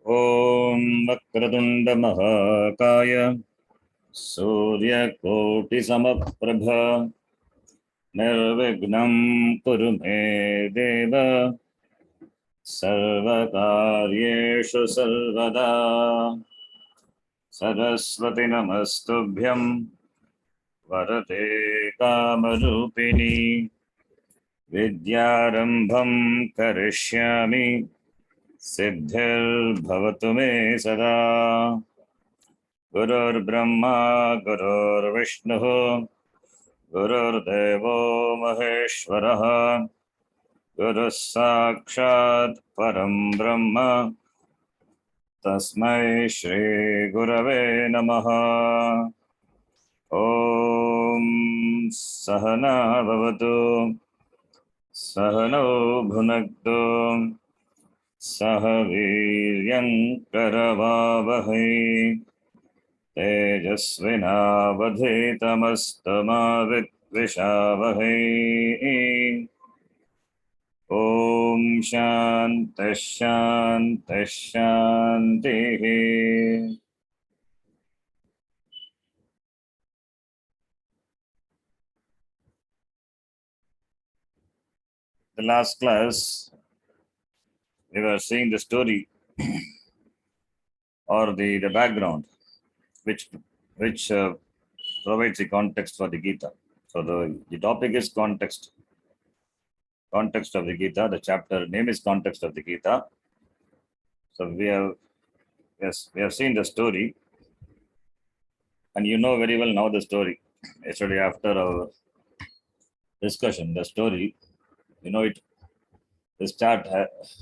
Om Vakratunda Mahakaya Surya Koti Samaprabha Nirvignam Kurume Deva Sarvakaryeshu Sarvada Saraswati Namastubhyam Varate Kamarupini Vidyarambham Karishyami Siddhir Bhavatu Me Sada Gurur Brahma Gurur Vishnu Gurur Devo Maheshwaraha Guru Sakshat Param Brahma Tasmai Shri Gurave Namaha. Om Sahana Bhavatu Sahano Bhunaktu Sahaviryam Karavavahai Tejasvinavadhitamastama Om Shanti Shanti Shanti. The last class, we were seeing the story or the background, which provides the context for the Gita. So the topic is context of the Gita. The chapter name is context of the Gita. So we have seen the story, and you know very well now the story. Yesterday after our discussion, the story, you know it. This chart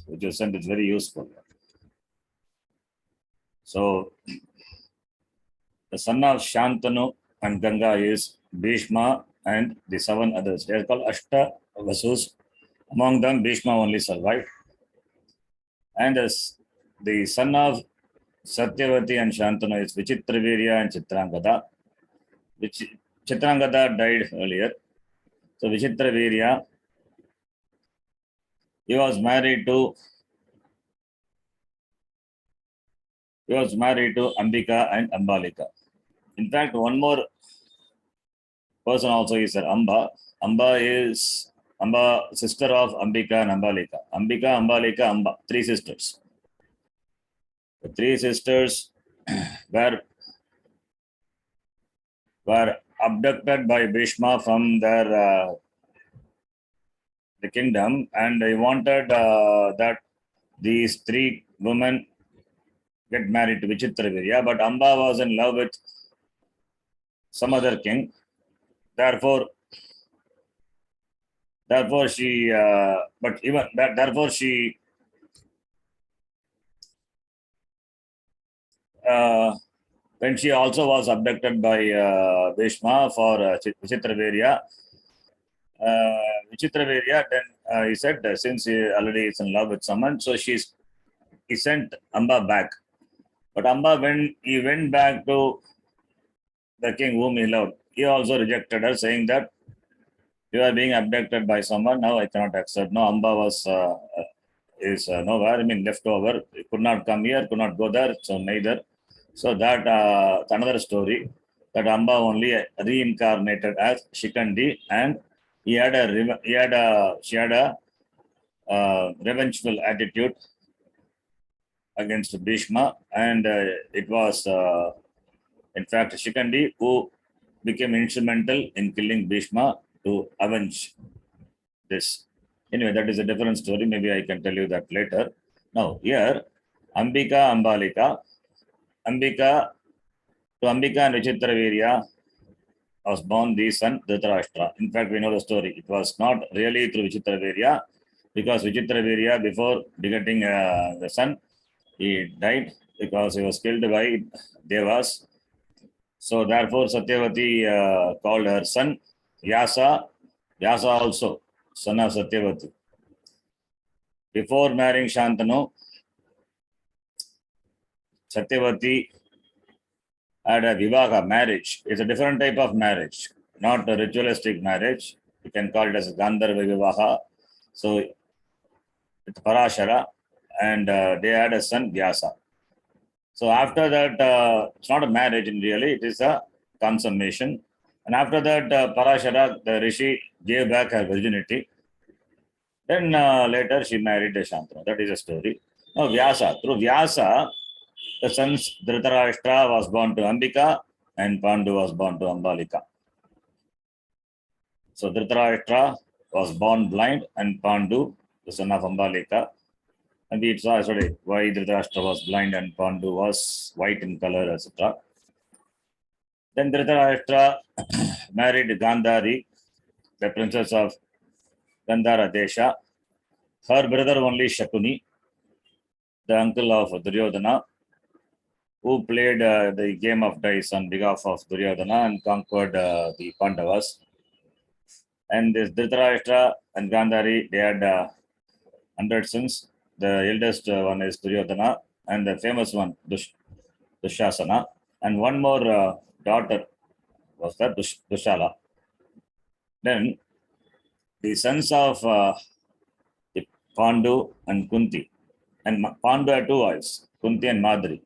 which you sent is very useful. So the son of Shantanu and Ganga is Bhishma and the 7 others. They are called Ashta Vasus. Among them, Bhishma only survived. And the son of Satyavati and Shantanu is Vichitravirya and Chitrangada. Chitrangada died earlier. So Vichitravirya, he was married to Ambika and Ambalika. In fact, one more person also is there, Amba. Amba is sister of Ambika and Ambalika. Ambika, Ambalika, Amba, 3 sisters. The 3 sisters were abducted by Bhishma from their the kingdom, and they wanted that these 3 women get married to Vichitravirya, but Amba was in love with some other king. Therefore she when she also was abducted by Bhishma for Vichitravirya, then he said, since he already is in love with someone, so he sent Amba back. But Amba, when he went back to the king whom he loved, he also rejected her, saying that you are being abducted by someone, now I cannot accept. No, Amba was is nowhere, left over. He could not come here, could not go there, so neither. So that another story, that Amba only reincarnated as Shikandi, and she had a revengeful attitude against Bhishma, and it was in fact Shikandi who became instrumental in killing Bhishma to avenge this. Anyway, that is a different story. Maybe I can tell you that later. Now here, Ambika and Vichitravirya was born the son Dhritarashtra. In fact, we know the story. It was not really through Vichitravirya, because Vichitravirya, before begetting the son, he died because he was killed by Devas. So therefore, Satyavati called her son Vyasa. Vyasa also son of Satyavati. Before marrying Shantanu, Satyavati had a vivaha, marriage. It's a different type of marriage, not a ritualistic marriage. You can call it as a Gandharva vivaha. So with Parashara, and they had a son Vyasa. So after that, it's not a marriage in really, it is a consummation. And after that, Parashara, the Rishi, gave back her virginity. Then later she married Shantanu. That is a story. Now Vyasa. Through Vyasa, the sons Dhritarashtra was born to Ambika and Pandu was born to Ambalika. So Dhritarashtra was born blind and Pandu, the son of Ambalika. And we saw yesterday why Dhritarashtra was blind and Pandu was white in color, etc. Then Dhritarashtra married Gandhari, the princess of Gandhara Desha. Her brother only Shakuni, the uncle of Duryodhana, who played the game of dice on behalf of Duryodhana and conquered the Pandavas. And this Dhritarashtra and Gandhari, they had 100 sons. The eldest one is Duryodhana, and the famous one, Dushasana. And one more daughter was that Dushala. Then the sons of Pandu and Kunti. And Pandu had two wives, Kunti and Madri.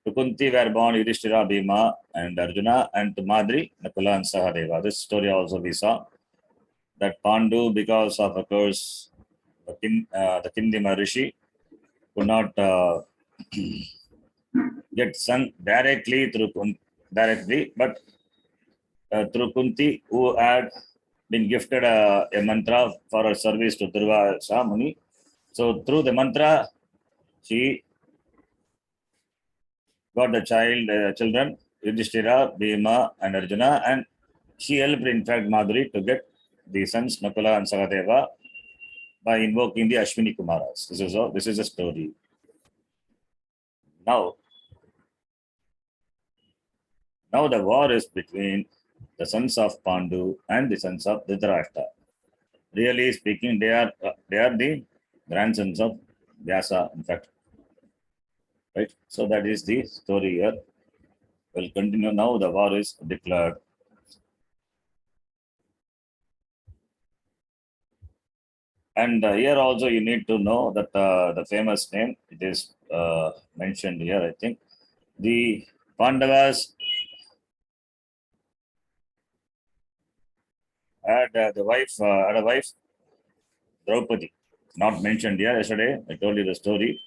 To Kunti were born Yudhishthira, Bhima, and Arjuna, and to Madri, Nakula and Sahadeva. This story also we saw that Pandu, because of a curse, the Kindima Rishi, could not get son directly through but through Kunti, who had been gifted a mantra for her service to Durvasa Muni. So through the mantra, she got the children, Yudhishthira, Bhima, and Arjuna, and she helped, in fact, Madhuri to get the sons Nakula and Sahadeva by invoking the Ashwini Kumaras. This is a story. Now the war is between the sons of Pandu and the sons of Dhritarashtra. Really speaking, they are the grandsons of Vyasa, in fact. Right? So that is the story here. We'll continue now. The war is declared. And here also you need to know that the famous name, it is mentioned here, I think. The Pandavas had a wife, Draupadi. Not mentioned here yesterday. I told you the story.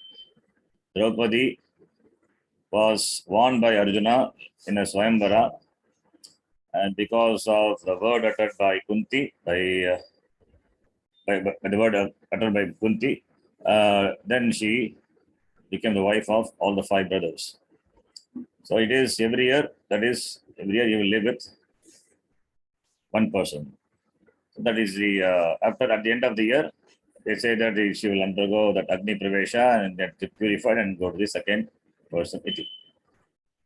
Draupadi was won by Arjuna in a Swayamvara, and because of the word uttered by Kunti, by the word uttered by Kunti, then she became the wife of all the 5 brothers. So it is every year you will live with one person. So that is the at the end of the year, they say that she will undergo that Agni Pravesha and get purified and go to the second person.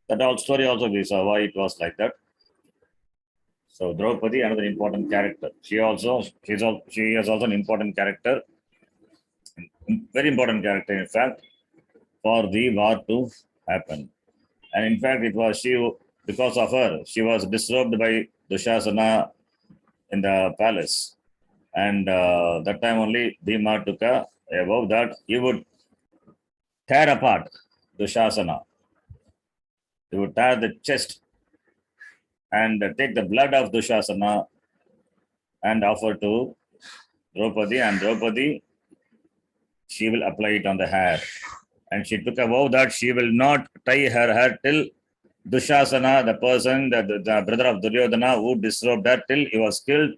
That whole story also we saw why it was like that. So Draupadi, another important character. She is also an important character, very important character, in fact, for the war to happen. And in fact, it was she who, because of her, she was disrobed by Dushasana in the palace. And that time only Bhima took a vow that he would tear apart Dushasana. He would tear the chest and take the blood of Dushasana and offer to Draupadi, and Draupadi, she will apply it on the hair. And she took a vow that she will not tie her hair till Dushasana, the person, the brother of Duryodhana, who disrobed her till he was killed,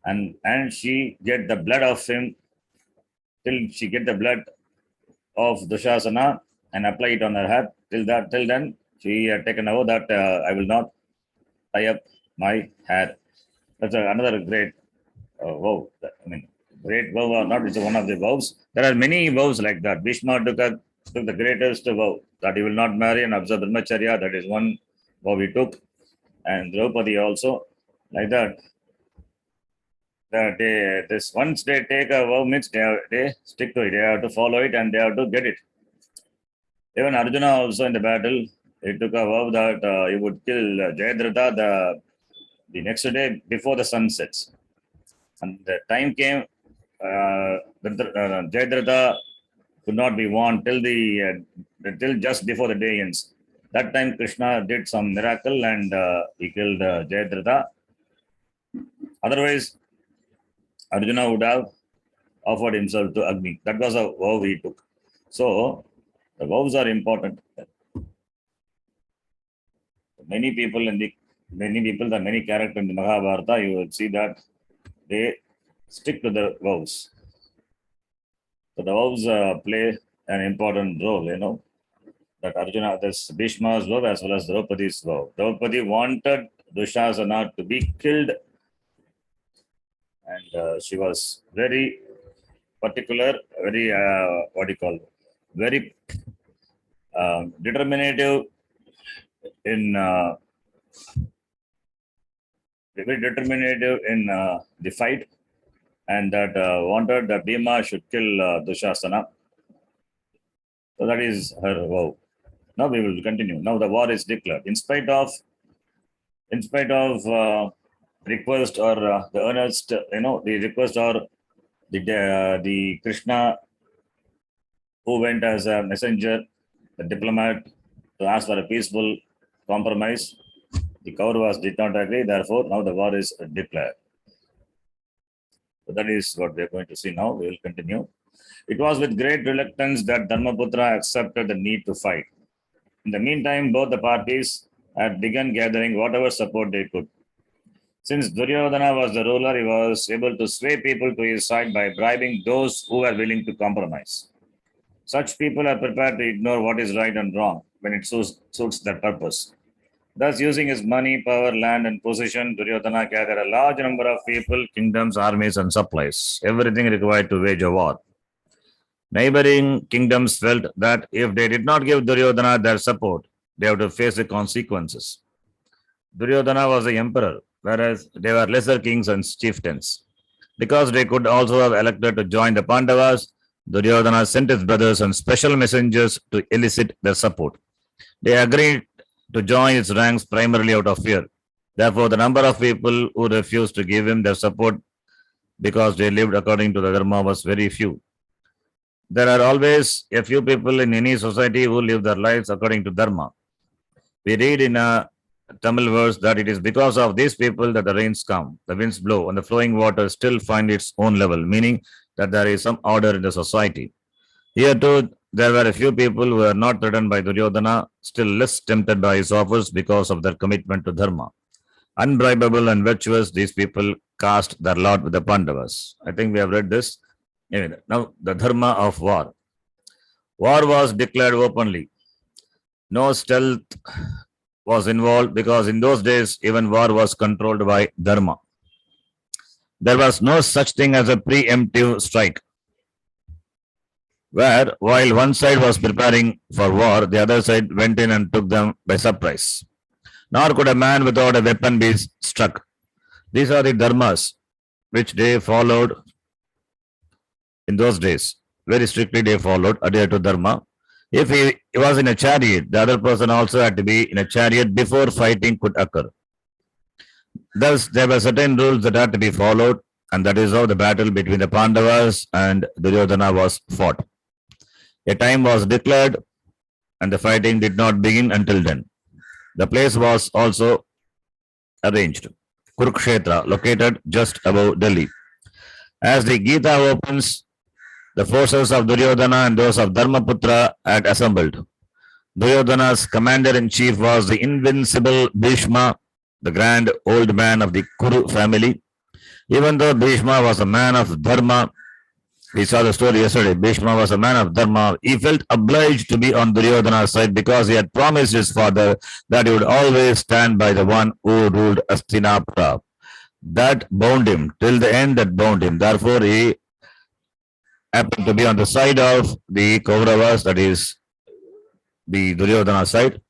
and she get the blood of him till she get the blood of Dushasana and apply it on her hair. Till then, she had taken a vow that I will not tie up my hair. That's another great vow. I mean, great vow or not, it's one of the vows. There are many vows like that. Bhishma took the greatest vow that he will not marry and observe brahmacharya. That is one vow he took. And Draupadi also, like that. Once they take a vow, means they stick to it. They have to follow it and they have to get it. Even Arjuna also in the battle, he took a vow that he would kill Jayadratha the next day before the sun sets. And the time came, Jayadratha could not be won till just before the day ends. That time Krishna did some miracle and he killed Jayadratha. Otherwise, Arjuna would have offered himself to Agni. That was a vow he took. So, the vows are important. Many people, the many characters in the Mahabharata, you will see that they stick to the vows. So the vows play an important role, that Arjuna, this Bhishma's vow as well as Draupadi's vow. Draupadi wanted Dushasana to be killed, and she was very particular, very, very determinative in the fight, and that wanted that Bhima should kill Dushasana. So that is her vow. Now we will continue. Now the war is declared. In spite of request or the earnest, the request or the Krishna who went as a messenger, the diplomat, to ask for a peaceful compromise. The Kauravas did not agree. Therefore, now the war is declared. So that is what we are going to see now. We will continue. It was with great reluctance that Dharmaputra accepted the need to fight. In the meantime, both the parties had begun gathering whatever support they could. Since Duryodhana was the ruler, he was able to sway people to his side by bribing those who were willing to compromise. Such people are prepared to ignore what is right and wrong when it suits their purpose. Thus, using his money, power, land, and position, Duryodhana gathered a large number of people, kingdoms, armies, and supplies, everything required to wage a war. Neighboring kingdoms felt that if they did not give Duryodhana their support, they have to face the consequences. Duryodhana was the emperor, whereas they were lesser kings and chieftains. Because they could also have elected to join the Pandavas, Duryodhana sent his brothers and special messengers to elicit their support. They agreed to join his ranks primarily out of fear. Therefore, the number of people who refused to give him their support because they lived according to the Dharma was very few. There are always a few people in any society who live their lives according to Dharma. We read in a Tamil verse that it is because of these people that the rains come, the winds blow, and the flowing water still find its own level, meaning that there is some order in the society. Here too, there were a few people who were not threatened by Duryodhana, still less tempted by his offers because of their commitment to Dharma. Unbribable and virtuous, these people cast their lot with the Pandavas. I think we have read this. Anyway, now the Dharma of War. War was declared openly. No stealth was involved because in those days, even war was controlled by Dharma. There was no such thing as a preemptive strike, where while one side was preparing for war, the other side went in and took them by surprise. Nor could a man without a weapon be struck. These are the dharmas which they followed in those days. Very strictly they followed, adhered to dharma. If he was in a chariot, the other person also had to be in a chariot before fighting could occur. Thus, there were certain rules that had to be followed, and that is how the battle between the Pandavas and Duryodhana was fought. A time was declared, and the fighting did not begin until then. The place was also arranged. Kurukshetra, located just above Delhi. As the Gita opens, the forces of Duryodhana and those of Dharmaputra had assembled. Duryodhana's commander-in-chief was the invincible Bhishma, the grand old man of the Kuru family. Even though Bhishma was a man of Dharma, we saw the story yesterday, Bhishma was a man of Dharma. He felt obliged to be on Duryodhana's side because he had promised his father that he would always stand by the one who ruled Hastinapura. That bound him, till the end that bound him. Therefore, he happened to be on the side of the Kauravas, that is the Duryodhana side,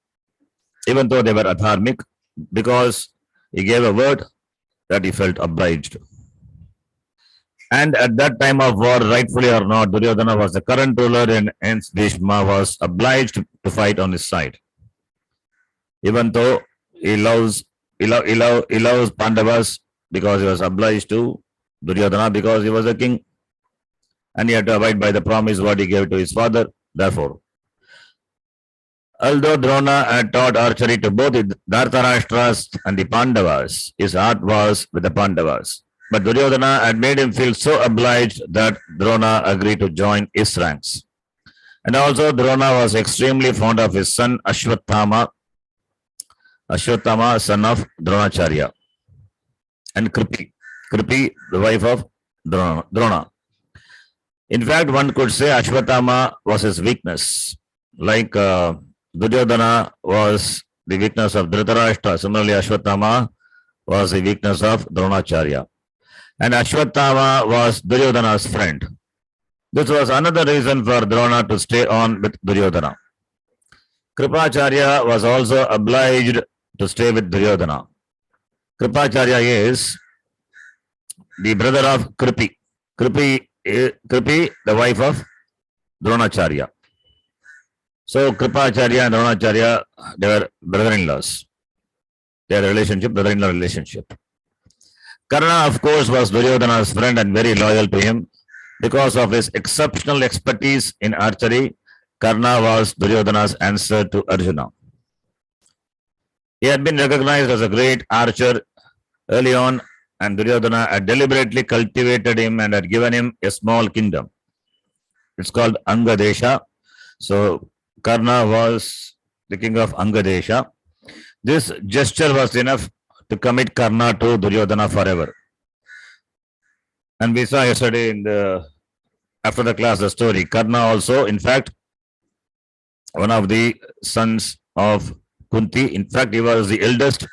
even though they were adharmic, because he gave a word that he felt obliged. And at that time of war, rightfully or not, Duryodhana was the current ruler and hence Bhishma was obliged to fight on his side. Even though he loves Pandavas because he was obliged to Duryodhana because he was a king and he had to abide by the promise what he gave to his father. Therefore, Although Drona had taught archery to both the Dhartarashtras and the Pandavas, his heart was with the Pandavas. But Duryodhana had made him feel so obliged that Drona agreed to join his ranks. And also Drona was extremely fond of his son Ashwatthama, son of Dronacharya, and Kripi, the wife of Drona. In fact, one could say Ashwatthama was his weakness, like Duryodhana was the weakness of Dhritarashtra. Similarly, Ashwatthama was the weakness of Dronacharya. And Ashwatthama was Duryodhana's friend. This was another reason for Drona to stay on with Duryodhana. Kripacharya was also obliged to stay with Duryodhana. Kripacharya is the brother of Kripi. Kripi, the wife of Dronacharya. So Kripacharya and Dronacharya, they were brother-in-laws. Their relationship, brother-in-law relationship. Karna, of course, was Duryodhana's friend and very loyal to him. Because of his exceptional expertise in archery, Karna was Duryodhana's answer to Arjuna. He had been recognized as a great archer early on, and Duryodhana had deliberately cultivated him and had given him a small kingdom. It's called Angadesha. So Karna was the king of Angadesha. This gesture was enough to commit Karna to Duryodhana forever. And we saw yesterday after the class the story. Karna also, in fact, one of the sons of Kunti. In fact, he was the eldest.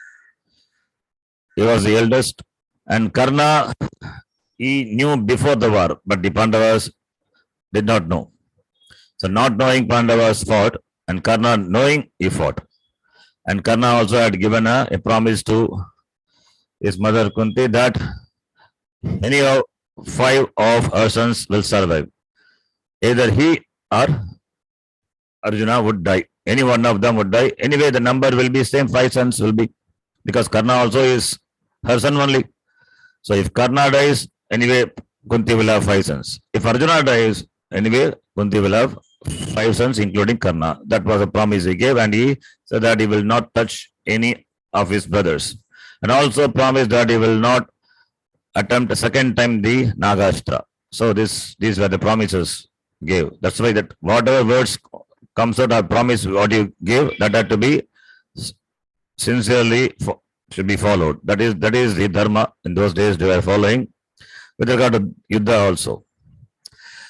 And Karna, he knew before the war, but the Pandavas did not know. So not knowing, Pandavas fought, and Karna knowing, he fought. And Karna also had given a promise to his mother Kunti that anyhow 5 of her sons will survive. Either he or Arjuna would die. Any one of them would die. Anyway, the number will be same, 5 sons will be, because Karna also is her son only. So if Karna dies, anyway, Kunti will have 5 sons. If Arjuna dies, anyway, Kunti will have 5 sons, including Karna. That was a promise he gave, and he said that he will not touch any of his brothers. And also promised that he will not attempt a second time the Nagashtra. So these were the promises gave. That's why that whatever words comes out of promise, what you gave, that had to be sincerely should be followed. That is the Dharma in those days they were following with regard to Yuddha also.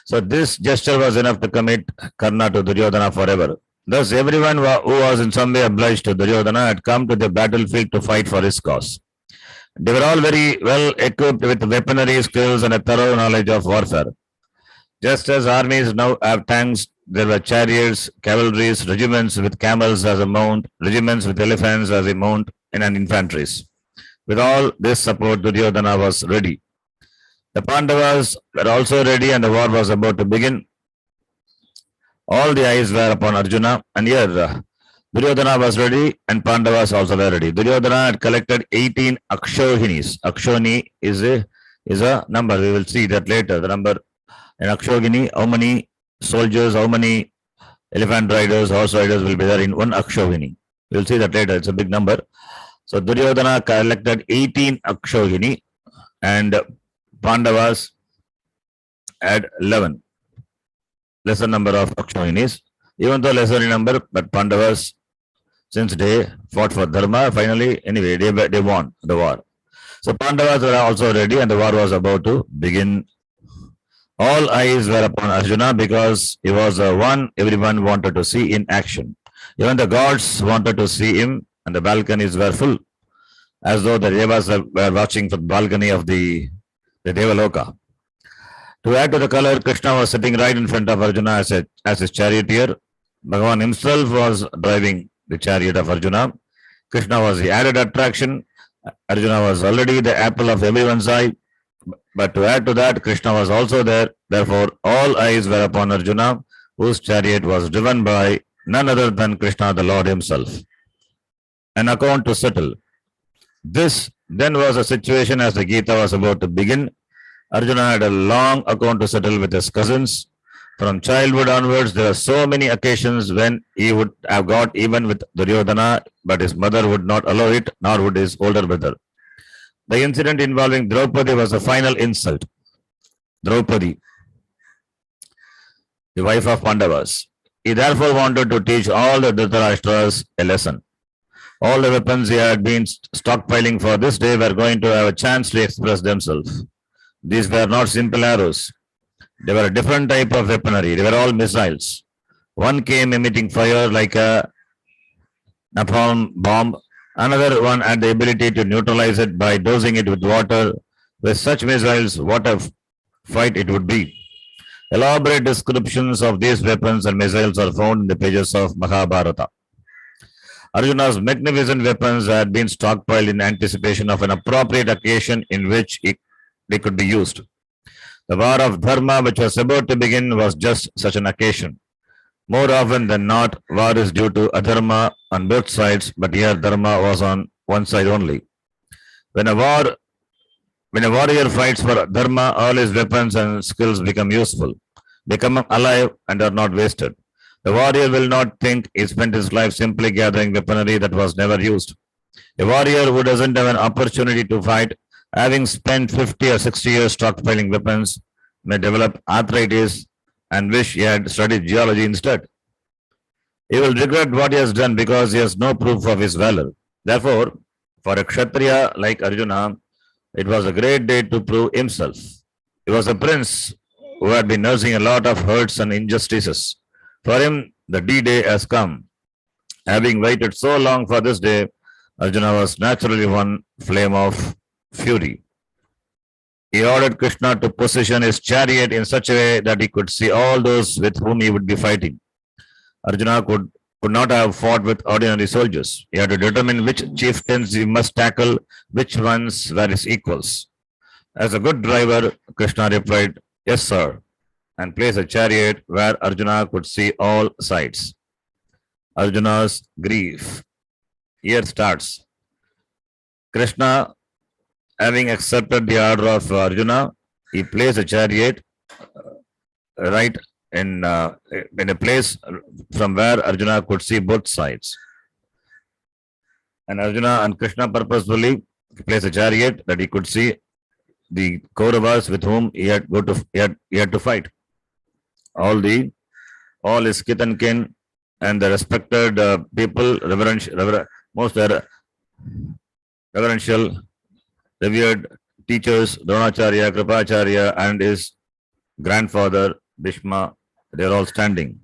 So this gesture was enough to commit Karna to Duryodhana forever. Thus everyone who was in some way obliged to Duryodhana had come to the battlefield to fight for his cause. They were all very well equipped with weaponry skills and a thorough knowledge of warfare. Just as armies now have tanks, there were chariots, cavalries, regiments with camels as a mount, regiments with elephants as a mount, and infantries. With all this support, Duryodhana was ready. The Pandavas were also ready, and the war was about to begin. All the eyes were upon Arjuna, and here Duryodhana was ready, and Pandavas also were ready. Duryodhana had collected 18 Akshohinis. Akshoni is a number. We will see that later. The number in Akshogini, how many soldiers, how many elephant riders, horse riders will be there in one Akshohini. We will see that later. It's a big number. So Duryodhana collected 18 Akshohini, and Pandavas had 11. Lesser number of Akshohinis. Even though lesser in number, but Pandavas, since they fought for Dharma, finally, anyway, they won the war. So Pandavas were also ready, and the war was about to begin. All eyes were upon Arjuna because he was the one everyone wanted to see in action. Even the gods wanted to see him, and the balconies were full, as though the Devas were watching from the balcony of the Devaloka. To add to the color, Krishna was sitting right in front of Arjuna as his charioteer. Bhagavan himself was driving the chariot of Arjuna. Krishna was the added attraction. Arjuna was already the apple of everyone's eye. But to add to that, Krishna was also there. Therefore, all eyes were upon Arjuna, whose chariot was driven by none other than Krishna, the Lord himself. An account to settle. This then was a situation as the Gita was about to begin. Arjuna had a long account to settle with his cousins. From childhood onwards, there are so many occasions when he would have got even with Duryodhana, but his mother would not allow it, nor would his older brother. The incident involving Draupadi was a final insult. Draupadi, the wife of Pandavas. He therefore wanted to teach all the Dhritarashtras a lesson. All the weapons he had been stockpiling for this day were going to have a chance to express themselves. These were not simple arrows. They were a different type of weaponry. They were all missiles. One came emitting fire like a napalm bomb. Another one had the ability to neutralize it by dosing it with water. With such missiles, what a fight it would be. Elaborate descriptions of these weapons and missiles are found in the pages of Mahabharata. Arjuna's magnificent weapons had been stockpiled in anticipation of an appropriate occasion in which they could be used. The war of Dharma, which was about to begin, was just such an occasion. More often than not, war is due to adharma on both sides, but here Dharma was on one side only. When a warrior fights for Dharma, all his weapons and skills become useful, become alive, and are not wasted. The warrior will not think he spent his life simply gathering weaponry that was never used. A warrior who doesn't have an opportunity to fight, having spent 50 or 60 years stockpiling weapons, may develop arthritis and wish he had studied geology instead. He will regret what he has done because he has no proof of his valor. Therefore, for a Kshatriya like Arjuna, it was a great day to prove himself. He was a prince who had been nursing a lot of hurts and injustices. For him, the D-Day has come. Having waited so long for this day, Arjuna was naturally one flame of fury. He ordered Krishna to position his chariot in such a way that he could see all those with whom he would be fighting. Arjuna could not have fought with ordinary soldiers. He had to determine which chieftains he must tackle, which ones were his equals. As a good driver, Krishna replied, "Yes, sir," and placed a chariot where Arjuna could see all sides. Arjuna's grief. Here starts. Krishna, having accepted the order of Arjuna, he placed a chariot right in a place from where Arjuna could see both sides. And Arjuna and Krishna purposefully placed a chariot that he could see the Kauravas with whom he had to fight. All his kith and kin and the respected people, most reverential, revered teachers, Dronacharya, Kripacharya, and his grandfather, Bhishma, they are all standing.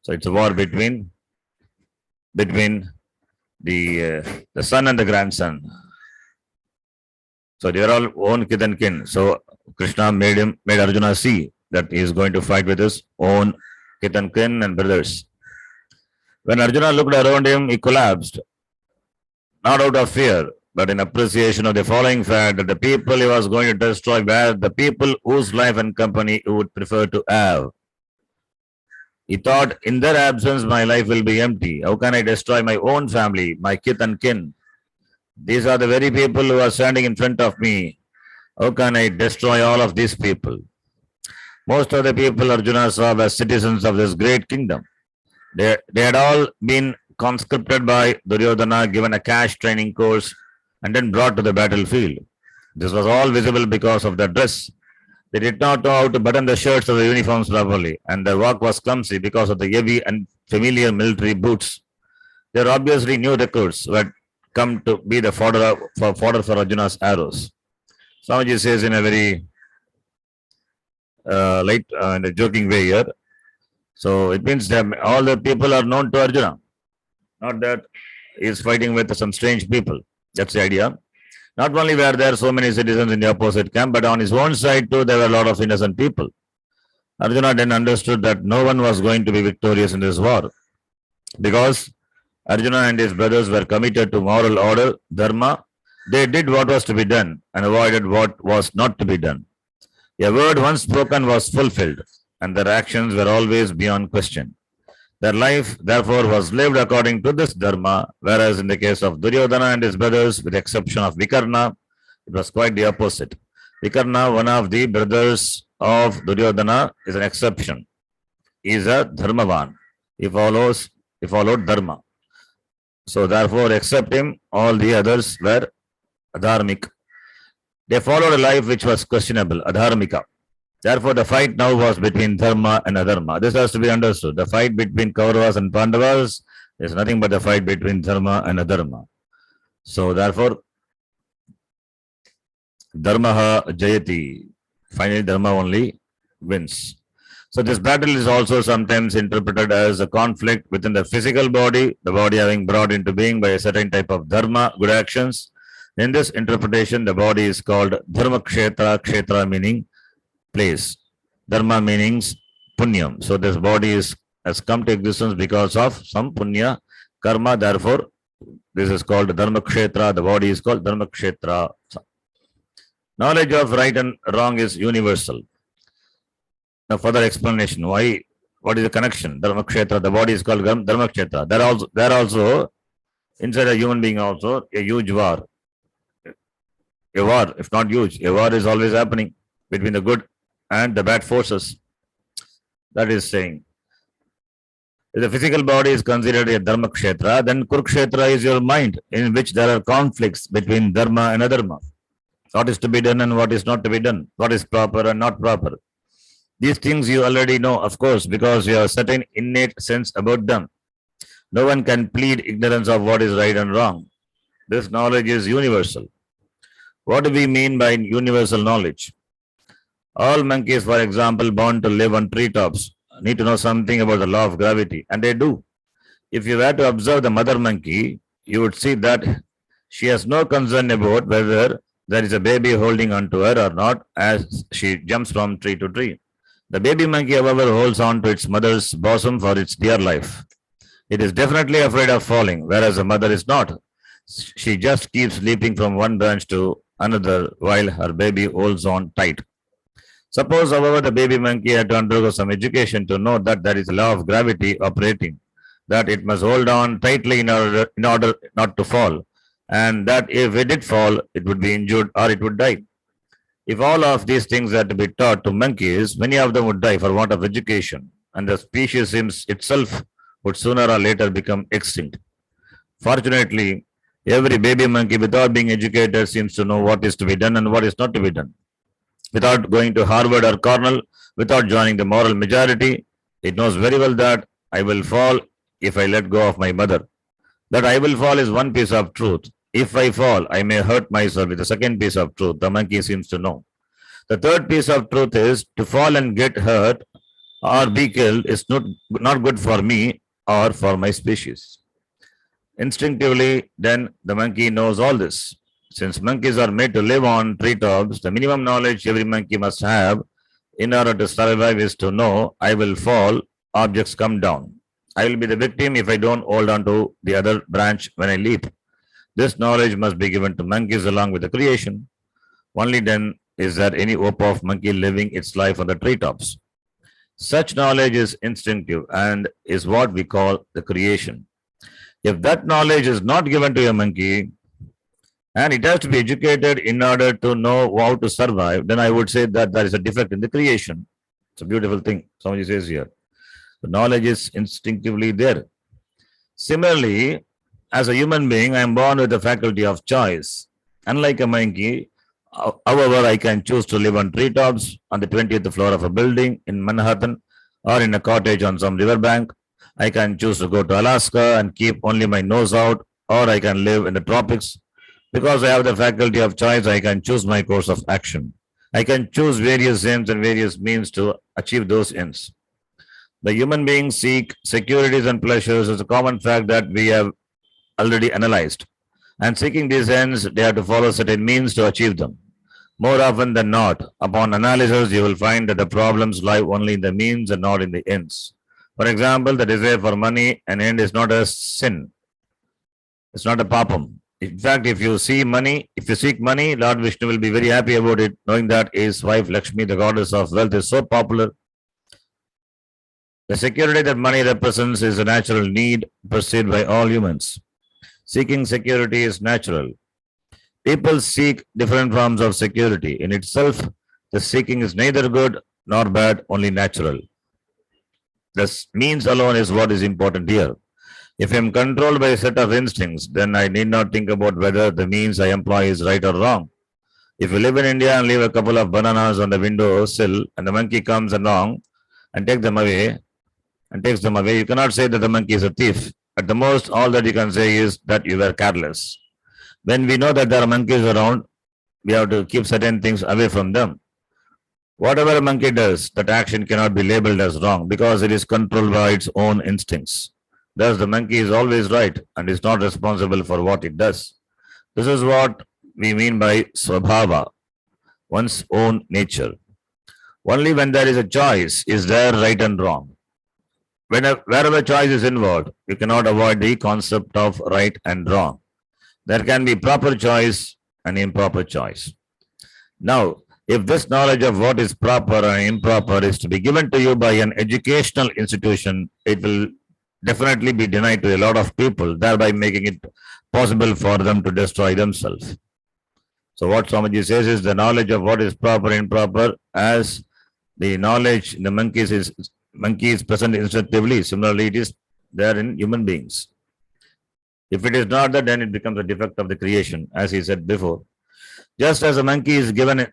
So it's a war between the son and the grandson. So they are all own kith and kin. So Krishna made Arjuna see that he is going to fight with his own kith and kin and brothers. When Arjuna looked around him, he collapsed, not out of fear, but in appreciation of the following fact that the people he was going to destroy were the people whose life and company he would prefer to have. He thought, in their absence, my life will be empty. How can I destroy my own family, my kith and kin? These are the very people who are standing in front of me. How can I destroy all of these people? Most of the people Arjuna saw were citizens of this great kingdom. They had all been conscripted by Duryodhana, given a cash training course, and then brought to the battlefield. This was all visible because of their dress. They did not know how to button the shirts of the uniforms properly, and their walk was clumsy because of the heavy and familiar military boots. They were obviously new recruits who had come to be the fodder for Arjuna's arrows. Swamiji says in a very in a joking way here. So it means that all the people are known to Arjuna, not that he is fighting with some strange people. That's the idea. Not only were there so many citizens in the opposite camp, but on his own side too, there were a lot of innocent people. Arjuna then understood that no one was going to be victorious in this war, because Arjuna and his brothers were committed to moral order, dharma. They did what was to be done and avoided what was not to be done. A word once spoken was fulfilled, and their actions were always beyond question. Their life, therefore, was lived according to this dharma, whereas in the case of Duryodhana and his brothers, with the exception of Vikarna, it was quite the opposite. Vikarna, one of the brothers of Duryodhana, is an exception. is a dharmavan. He followed dharma. So therefore, except him, all the others were adharmic. They followed a life which was questionable, adharmika. Therefore, the fight now was between dharma and adharma. This has to be understood. The fight between Kauravas and Pandavas is nothing but the fight between dharma and adharma. So therefore, dharma jayati. Finally, dharma only wins. So this battle is also sometimes interpreted as a conflict within the physical body, the body having brought into being by a certain type of dharma, good actions. In this interpretation, the body is called Dharma Kshetra, Kshetra meaning place, Dharma meanings punyam. So this body has come to existence because of some punya karma. Therefore, this is called Dharma Kshetra. The body is called Dharma Kshetra. Knowledge of right and wrong is universal. Now, further explanation. Why? What is the connection? Dharma Kshetra. The body is called Dharma Kshetra. There also inside a human being also a huge war. A war, if not huge, a war is always happening between the good and the bad forces. That is saying, if the physical body is considered a Dharma Kshetra, then Kurukshetra is your mind, in which there are conflicts between Dharma and Adharma. What is to be done and what is not to be done, what is proper and not proper. These things you already know, of course, because you have a certain innate sense about them. No one can plead ignorance of what is right and wrong. This knowledge is universal. What do we mean by universal knowledge? All monkeys, for example, born to live on treetops, need to know something about the law of gravity, and they do. If you were to observe the mother monkey, you would see that she has no concern about whether there is a baby holding onto her or not as she jumps from tree to tree. The baby monkey, however, holds on to its mother's bosom for its dear life. It is definitely afraid of falling, whereas the mother is not. She just keeps leaping from one branch to another while her baby holds on tight. Suppose, however, the baby monkey had to undergo some education to know that there is a law of gravity operating, that it must hold on tightly in order not to fall, and that if it did fall, it would be injured or it would die. If all of these things had to be taught to monkeys, many of them would die for want of education, and the species itself would sooner or later become extinct. Fortunately, every baby monkey, without being educated, seems to know what is to be done and what is not to be done. Without going to Harvard or Cornell, without joining the moral majority, it knows very well that I will fall if I let go of my mother. That I will fall is one piece of truth. If I fall, I may hurt myself with the second piece of truth. The monkey seems to know. The third piece of truth is to fall and get hurt or be killed is not good for me or for my species. Instinctively, then the monkey knows all this. Since monkeys are made to live on treetops, the minimum knowledge every monkey must have in order to survive is to know I will fall, objects come down. I will be the victim if I don't hold on to the other branch when I leap. This knowledge must be given to monkeys along with the creation. Only then is there any hope of monkey living its life on the treetops. Such knowledge is instinctive and is what we call the creation. If that knowledge is not given to a monkey, and it has to be educated in order to know how to survive, then I would say that there is a defect in the creation. It's a beautiful thing, somebody says here. The knowledge is instinctively there. Similarly, as a human being, I am born with the faculty of choice. Unlike a monkey, however, I can choose to live on treetops, on the 20th floor of a building in Manhattan, or in a cottage on some riverbank. I can choose to go to Alaska and keep only my nose out, or I can live in the tropics. Because I have the faculty of choice, I can choose my course of action. I can choose various ends and various means to achieve those ends. The human beings seek securities and pleasures is a common fact that we have already analyzed. And seeking these ends, they have to follow certain means to achieve them. More often than not, upon analysis, you will find that the problems lie only in the means and not in the ends. For example, the desire for money and end is not a sin. It's not a papam. In fact, if you seek money, Lord Vishnu will be very happy about it, knowing that his wife Lakshmi, the goddess of wealth, is so popular. The security that money represents is a natural need perceived by all humans. Seeking security is natural. People seek different forms of security. In itself, the seeking is neither good nor bad, only natural. The means alone is what is important here. If I am controlled by a set of instincts, then I need not think about whether the means I employ is right or wrong. If you live in India and leave a couple of bananas on the window sill and the monkey comes along and takes them away, you cannot say that the monkey is a thief. At the most, all that you can say is that you were careless. When we know that there are monkeys around, we have to keep certain things away from them. Whatever a monkey does, that action cannot be labeled as wrong because it is controlled by its own instincts. Thus, the monkey is always right and is not responsible for what it does. This is what we mean by swabhava, one's own nature. Only when there is a choice is there right and wrong. Wherever choice is involved, you cannot avoid the concept of right and wrong. There can be proper choice and improper choice. Now, if this knowledge of what is proper and improper is to be given to you by an educational institution, it will definitely be denied to a lot of people, thereby making it possible for them to destroy themselves. So what Swamiji says is the knowledge of what is proper and improper, as the knowledge in the monkey is present instinctively. Similarly, it is there in human beings. If it is not that, then it becomes a defect of the creation, as he said before. Just as a monkey is given an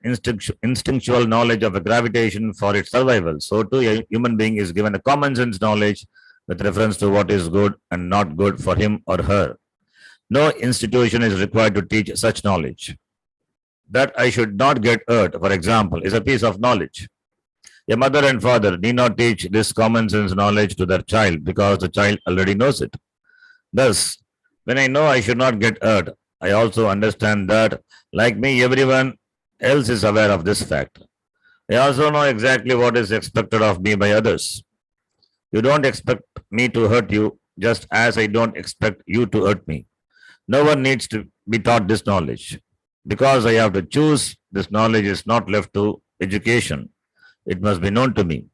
instinctual knowledge of a gravitation for its survival, so too a human being is given a common sense knowledge with reference to what is good and not good for him or her. No institution is required to teach such knowledge. That I should not get hurt, for example, is a piece of knowledge. A mother and father need not teach this common sense knowledge to their child because the child already knows it. Thus, when I know I should not get hurt, I also understand that, like me, everyone else is aware of this fact. I also know exactly what is expected of me by others. You don't expect me to hurt you, just as I don't expect you to hurt me. No one needs to be taught this knowledge. Because I have to choose, this knowledge is not left to education. It must be known to me.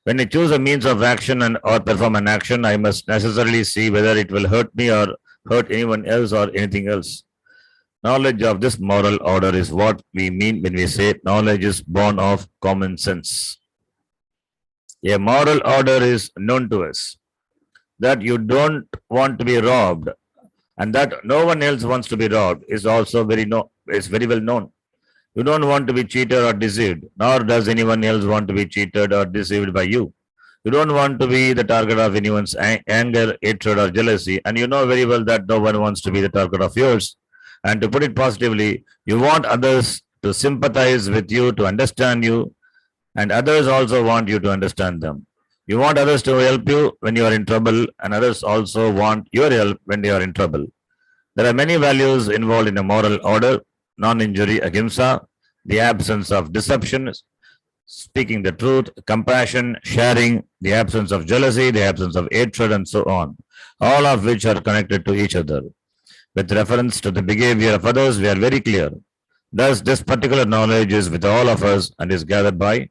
When I choose a means of action or perform an action, I must necessarily see whether it will hurt me or hurt anyone else or anything else. Knowledge of this moral order is what we mean when we say knowledge is born of common sense. A moral order is known to us, that you don't want to be robbed and that no one else wants to be robbed is also very well known. You don't want to be cheated or deceived, nor does anyone else want to be cheated or deceived by you. You don't want to be the target of anyone's anger, hatred, or jealousy, and you know very well that no one wants to be the target of yours. And to put it positively, you want others to sympathize with you, to understand you, and others also want you to understand them. You want others to help you when you are in trouble, and others also want your help when they are in trouble. There are many values involved in a moral order: non-injury, ahimsa, the absence of deception, speaking the truth, compassion, sharing, the absence of jealousy, the absence of hatred, and so on, all of which are connected to each other. With reference to the behavior of others, we are very clear. Thus, this particular knowledge is with all of us and is gathered by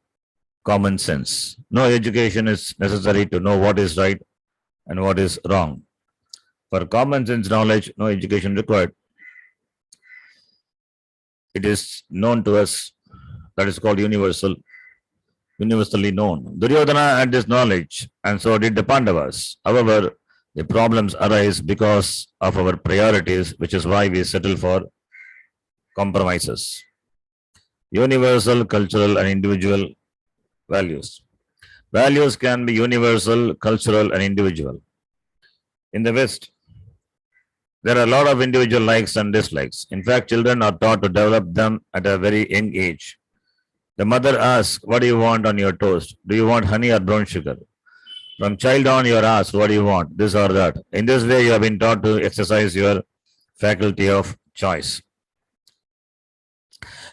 common sense. No education is necessary to know what is right and what is wrong. For common sense knowledge, no education required. It is known to us. That is called universally known. Duryodhana had this knowledge, and so did the Pandavas. However, the problems arise because of our priorities, which is why we settle for compromises. Universal, cultural, and individual values. Values can be universal, cultural, and individual. In the West, there are a lot of individual likes and dislikes. In fact, children are taught to develop them at a very young age. The mother asks, "What do you want on your toast? Do you want honey or brown sugar?" From child on, you are asked, "What do you want? This or that?" In this way, you have been taught to exercise your faculty of choice.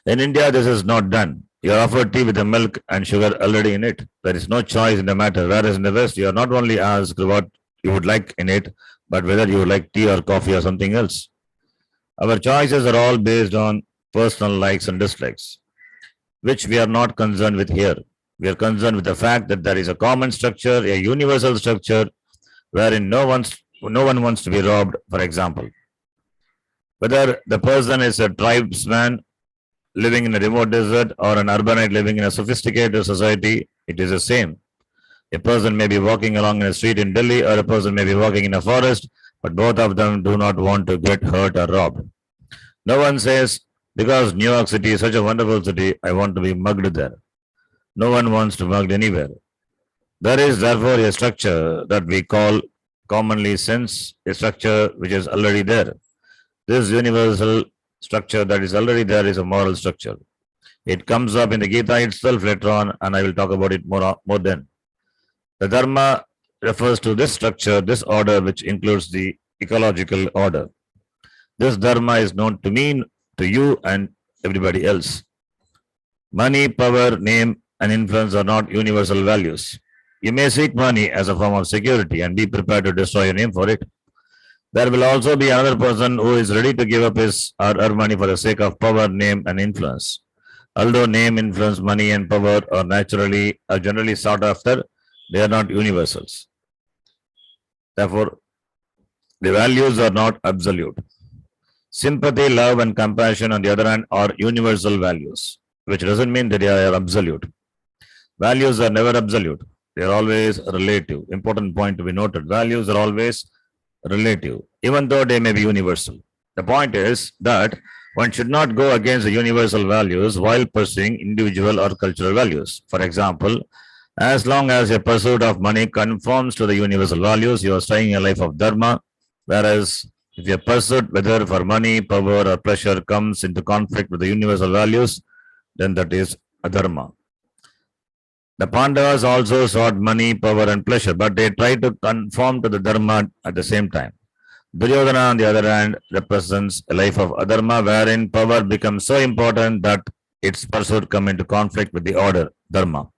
In India, this is not done. You are offered tea with the milk and sugar already in it. There is no choice in the matter. Whereas in the West, you are not only asked what you would like in it, but whether you would like tea or coffee or something else. Our choices are all based on personal likes and dislikes, which we are not concerned with here. We are concerned with the fact that there is a common structure, a universal structure, wherein no one wants to be robbed, for example. Whether the person is a tribesman living in a remote desert or an urbanite living in a sophisticated society, it is the same. A person may be walking along in a street in Delhi, or a person may be walking in a forest, but both of them do not want to get hurt or robbed. No one says, because New York City is such a wonderful city, I want to be mugged there. No one wants to mug anywhere. There is therefore a structure that we call commonly sense, a structure which is already there. This universal structure that is already there is a moral structure. It comes up in the Gita itself later on, and I will talk about it more then. The Dharma refers to this structure, this order, which includes the ecological order. This Dharma is known to me, to you, and everybody else. Money, power, name, and influence are not universal values. You may seek money as a form of security and be prepared to destroy your name for it. There will also be another person who is ready to give up his or her money for the sake of power, name, and influence. Although name, influence, money, and power are generally sought after, they are not universals. Therefore, the values are not absolute. Sympathy, love, and compassion, on the other hand, are universal values, which doesn't mean that they are absolute. Values are never absolute. They are always relative. Important point to be noted. Values are always relative, even though they may be universal. The point is that one should not go against the universal values while pursuing individual or cultural values. For example, as long as your pursuit of money conforms to the universal values, you are staying a life of dharma, whereas if your pursuit, whether for money, power, or pleasure, comes into conflict with the universal values, then that is adharma. The Pandavas also sought money, power, and pleasure, but they tried to conform to the dharma at the same time. Duryodhana, on the other hand, represents a life of adharma, wherein power becomes so important that its pursuit comes into conflict with the order, dharma.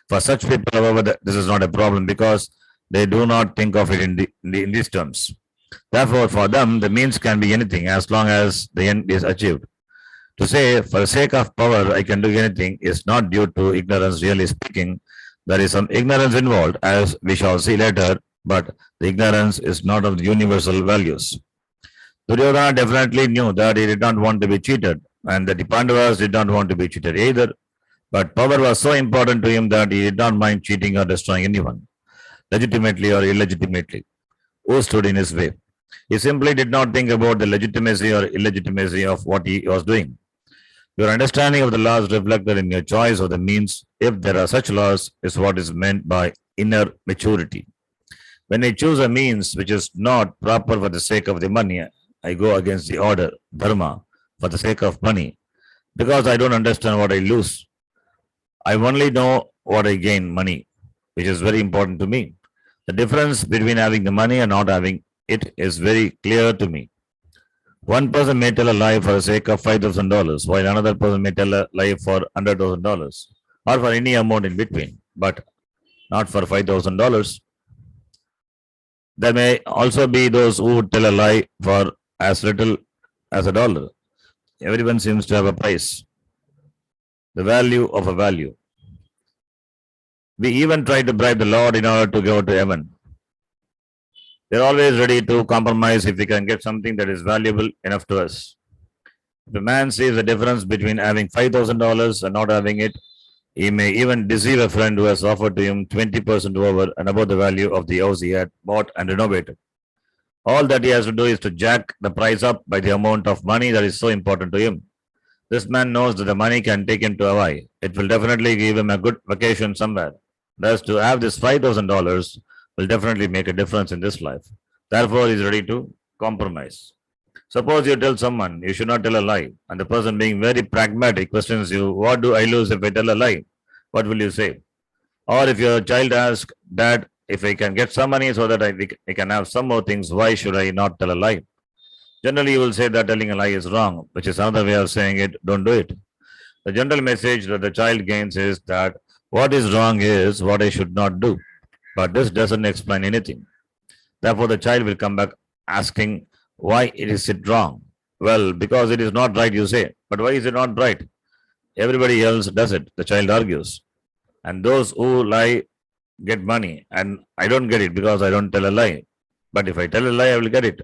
For such people, however, this is not a problem because they do not think of it in these terms. Therefore, for them, the means can be anything as long as the end is achieved. To say, for the sake of power, I can do anything is not due to ignorance, really speaking. There is some ignorance involved, as we shall see later, but the ignorance is not of the universal values. Duryodhana definitely knew that he did not want to be cheated, and that the Pandavas did not want to be cheated either. But power was so important to him that he did not mind cheating or destroying anyone, legitimately or illegitimately, who stood in his way. He simply did not think about the legitimacy or illegitimacy of what he was doing. Your understanding of the laws reflected in your choice of the means, if there are such laws, is what is meant by inner maturity. When I choose a means which is not proper for the sake of the money, I go against the order, dharma, for the sake of money, because I don't understand what I lose. I only know what I gain, money, which is very important to me. The difference between having the money and not having it is very clear to me. One person may tell a lie for the sake of $5,000, while another person may tell a lie for $100,000 or for any amount in between, but not for $5,000. There may also be those who would tell a lie for as little as a dollar. Everyone seems to have a price, the value of a value. We even try to bribe the Lord in order to go to heaven. They're always ready to compromise if we can get something that is valuable enough to us. If a man sees the difference between having $5,000 and not having it, he may even deceive a friend who has offered to him 20% over and above the value of the house he had bought and renovated. All that he has to do is to jack the price up by the amount of money that is so important to him. This man knows that the money can take him to Hawaii. It will definitely give him a good vacation somewhere. Thus, to have this $5,000 will definitely make a difference in this life. Therefore, he is ready to compromise. Suppose you tell someone you should not tell a lie, and the person, being very pragmatic, questions you, what do I lose if I tell a lie? What will you say? Or if your child asks, Dad, if I can get some money so that I can have some more things, why should I not tell a lie? Generally, you will say that telling a lie is wrong, which is another way of saying it, don't do it. The general message that the child gains is that what is wrong is what I should not do. But this doesn't explain anything. Therefore, the child will come back asking, why is it wrong? Well, because it is not right, you say. But why is it not right? Everybody else does it, the child argues. And those who lie get money, and I don't get it because I don't tell a lie. But if I tell a lie, I will get it.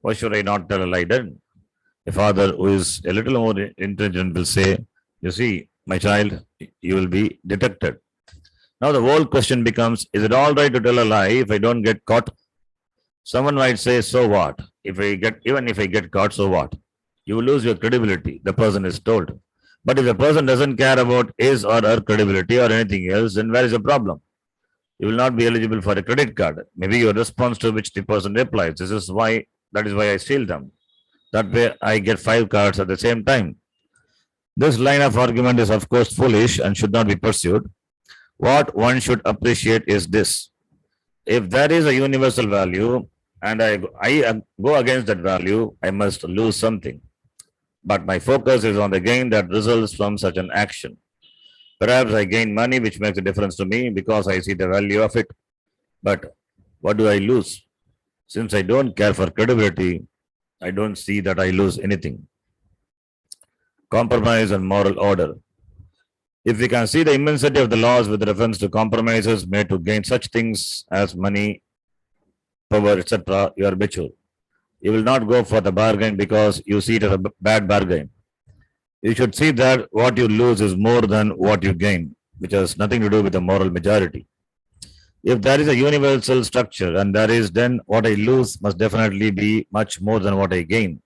Why should I not tell a lie then? A father who is a little more intelligent will say, you see, my child, you will be detected. Now the whole question becomes, is it all right to tell a lie if I don't get caught? Someone might say, so what? Even if I get caught, so what? You will lose your credibility, the person is told. But if the person doesn't care about his or her credibility or anything else, then where is the problem? You will not be eligible for a credit card. Maybe your response to which the person replies, that is why I steal them. That way I get 5 cards at the same time. This line of argument is of course foolish and should not be pursued. What one should appreciate is this. If there is a universal value and I go against that value, I must lose something. But my focus is on the gain that results from such an action. Perhaps I gain money, which makes a difference to me because I see the value of it. But what do I lose? Since I don't care for credibility, I don't see that I lose anything. Compromise and moral order. If we can see the immensity of the laws with reference to compromises made to gain such things as money, power, etc., you are habitual. You will not go for the bargain because you see it as a bad bargain. You should see that what you lose is more than what you gain, which has nothing to do with the moral majority. If there is a universal structure and there is, then what I lose must definitely be much more than what I gain.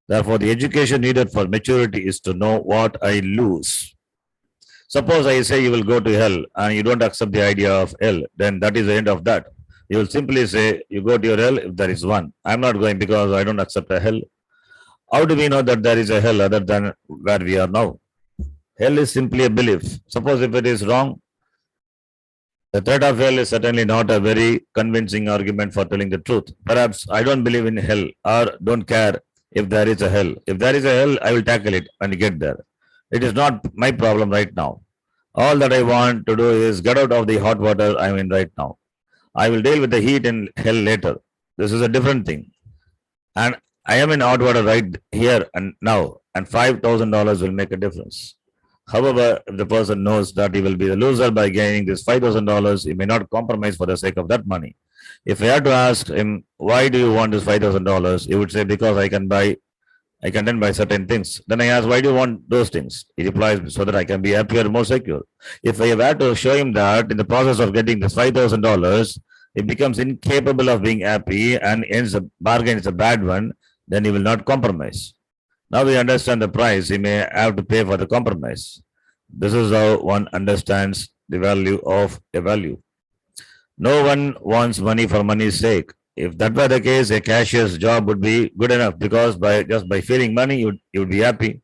Therefore, the education needed for maturity is to know what I lose. Suppose I say you will go to hell and you don't accept the idea of hell, then that is the end of that. You will simply say, you go to your hell if there is one. I'm not going because I don't accept a hell. How do we know that there is a hell other than where we are now? Hell is simply a belief. Suppose if it is wrong, the threat of hell is certainly not a very convincing argument for telling the truth. Perhaps I don't believe in hell or don't care if there is a hell. If there is a hell, I will tackle it and get there. It is not my problem right now. All that I want to do is get out of the hot water I'm in right now. I will deal with the heat in hell later. This is a different thing. And I am in hot water right here and now, and $5,000 will make a difference. However, if the person knows that he will be the loser by gaining this $5,000, he may not compromise for the sake of that money. If I had to ask him, why do you want this $5,000? He would say, because I can then buy certain things. Then I ask, why do you want those things? He replies, so that I can be happier, more secure. If I have had to show him that in the process of getting this $5,000, he becomes incapable of being happy and ends the bargain is a bad one, then he will not compromise. Now we understand the price he may have to pay for the compromise. This is how one understands the value of a value. No one wants money for money's sake. If that were the case, a cashier's job would be good enough because by feeling money, you would be happy.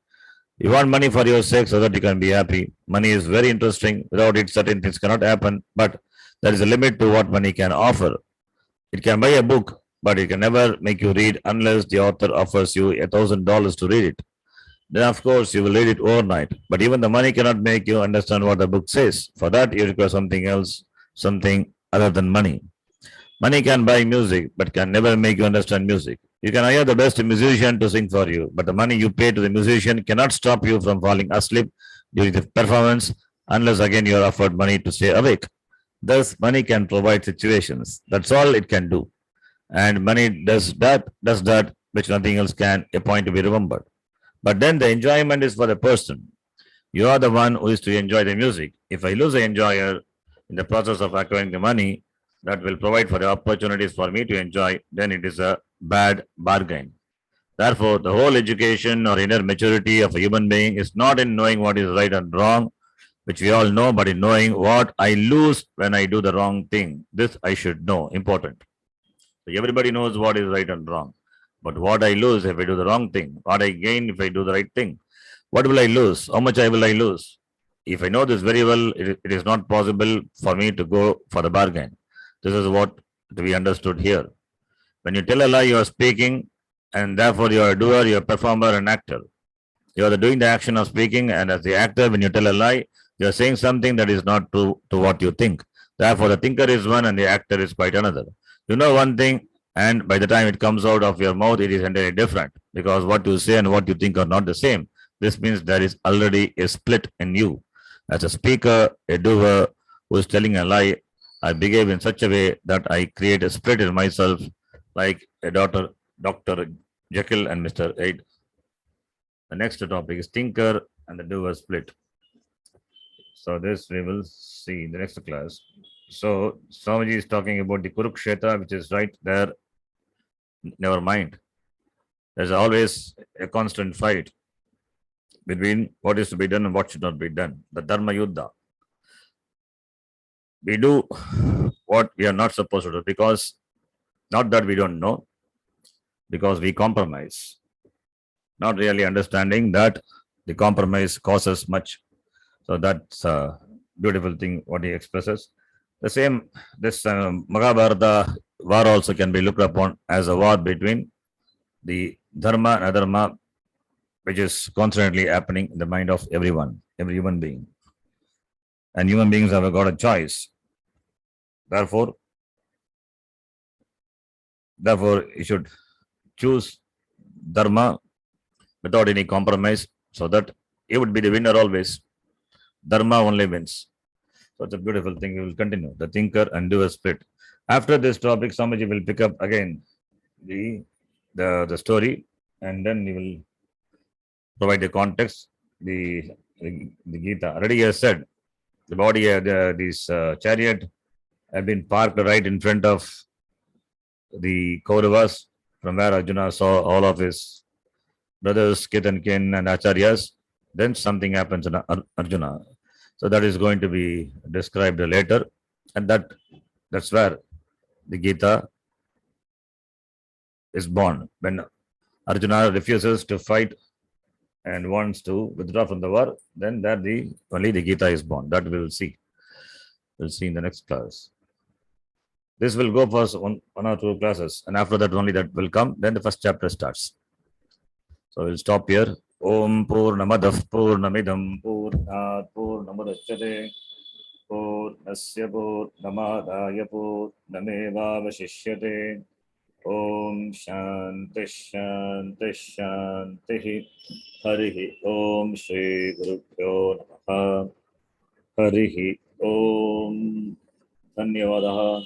You want money for your sake so that you can be happy. Money is very interesting. Without it, certain things cannot happen. But there is a limit to what money can offer. It can buy a book, but it can never make you read unless the author offers you $1,000 to read it. Then, of course, you will read it overnight. But even the money cannot make you understand what the book says. For that, you require something else, something other than money. Money can buy music, but can never make you understand music. You can hire the best musician to sing for you, but the money you pay to the musician cannot stop you from falling asleep during the performance unless again you are offered money to stay awake. Thus, money can provide situations. That's all it can do. And money does that which nothing else can, a point to be remembered. But then the enjoyment is for the person. You are the one who is to enjoy the music. If I lose the enjoyer in the process of acquiring the money that will provide for the opportunities for me to enjoy, then it is a bad bargain. Therefore, the whole education or inner maturity of a human being is not in knowing what is right and wrong, which we all know, but in knowing what I lose when I do the wrong thing. This I should know. Important. So everybody knows what is right and wrong. But what I lose if I do the wrong thing, what I gain if I do the right thing. What will I lose? How much will I lose? If I know this very well, it is not possible for me to go for the bargain. This is what to be understood here. When you tell a lie, you are speaking, and therefore you are a doer, you are a performer, and actor. You are doing the action of speaking, and as the actor, when you tell a lie, you are saying something that is not true to what you think. Therefore, the thinker is one and the actor is quite another. You know one thing, and by the time it comes out of your mouth, it is entirely different because what you say and what you think are not the same. This means there is already a split in you. As a speaker, a doer who is telling a lie, I behave in such a way that I create a split in myself, like a Dr. Jekyll and Mr. Hyde. The next topic is thinker and the doer split. So this we will see in the next class. So Swamiji is talking about the Kurukshetra, which is right there in our mind. There's always a constant fight between what is to be done and what should not be done. The Dharma Yuddha. We do what we are not supposed to do because not that we don't know, because we compromise, not really understanding that the compromise causes much. So that's a beautiful thing what he expresses. The same, this Mahabharata war also can be looked upon as a war between the dharma and adharma, which is constantly happening in the mind of everyone, every human being. And human beings have got a choice. Therefore, you should choose dharma without any compromise so that he would be the winner always. Dharma only wins. So it's a beautiful thing. We will continue. The thinker and doer split. After this topic, Swamiji will pick up again the story, and then he will provide the context, the Gita. Already he has said the body, this chariot had been parked right in front of the Kauravas, from where Arjuna saw all of his brothers, kith and kin, and acharyas. Then something happens in Arjuna. So that is going to be described later, and that's where the Gita is born. When Arjuna refuses to fight and wants to withdraw from the war, then that only the Gita is born. That we will see. We'll see in the next class. This will go for one or two classes, and after that only that will come. Then the first chapter starts. So we'll stop here. Om Purnamadav Purnamidam Purnat Purnamudachyate Purnasya Purnamadaya Purnamevavashishyate. Om Shanti Shanti Shanti. Harihi Om Shri Gurubhyo Namaha. Harihi Om. Dhanyavadaha.